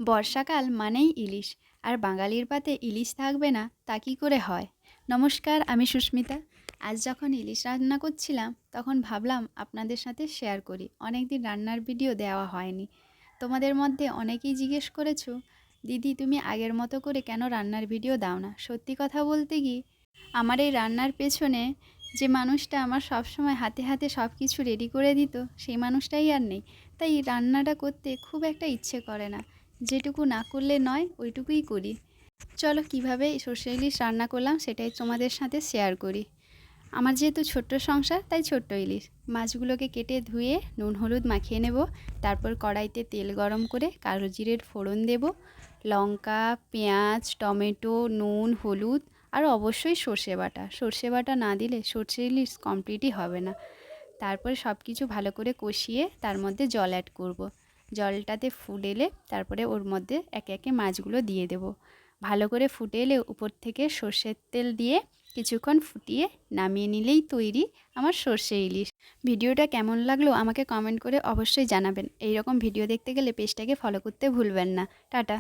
বর্ষাকাল মানেই ইলিশ, আর বাঙালির পাতে ইলিশ থাকবে না তা কী করে হয়। নমস্কার, আমি সুস্মিতা। আজ যখন ইলিশ রান্না করছিলাম তখন ভাবলাম আপনাদের সাথে শেয়ার করি। অনেক দিন রান্নার ভিডিও দেওয়া হয়নি। তোমাদের মধ্যে অনেকেই জিজ্ঞেস করেছো, দিদি তুমি আগের মতো করে কেন রান্নার ভিডিও দাও না। সত্যি কথা বলতে কি, আমার এই রান্নার পেছনে যে মানুষটা আমার সবসময় হাতে হাতে সব কিছু রেডি করে দিত, সেই মানুষটাই আর নেই। তাই রান্নাটা করতে খুব একটা ইচ্ছে করে না। যেটুকু না করলে নয় ওইটুকুই করি। চলো কিভাবে সর্ষে ইলিশ রান্না করলাম সেটাই তোমাদের সাথে শেয়ার করি। আমার যেহেতু ছোট্ট সংসার তাই ছোট্ট ইলিশ। মাছগুলোকে কেটে ধুয়ে নুন হলুদ মাখিয়ে নেব। তারপর কড়াইতে তেল গরম করে কালো জিরের ফোড়ন দেব। লঙ্কা, পেঁয়াজ, টমেটো, নুন, হলুদ আর অবশ্যই সর্ষে বাটা না দিলে সর্ষে ইলিশ কমপ্লিটই হবে না। তারপরে সব কিছু ভালো করে কষিয়ে তার মধ্যে জল অ্যাড করব। জলটাতে ফুটেলে তারপরে ওর মধ্যে একে একে মাছগুলো দিয়ে দেব। ভালো করে ফুটে এলে উপর থেকে সর্ষের তেল দিয়ে কিছুক্ষণ ফুটিয়ে নামিয়ে নিলেই তৈরি আমার সর্ষে ইলিশ। ভিডিওটা কেমন লাগলো আমাকে কমেন্ট করে অবশ্যই জানাবেন। এই রকম ভিডিও দেখতে গেলে পেজটাকে ফলো করতে ভুলবেন না। টাটা।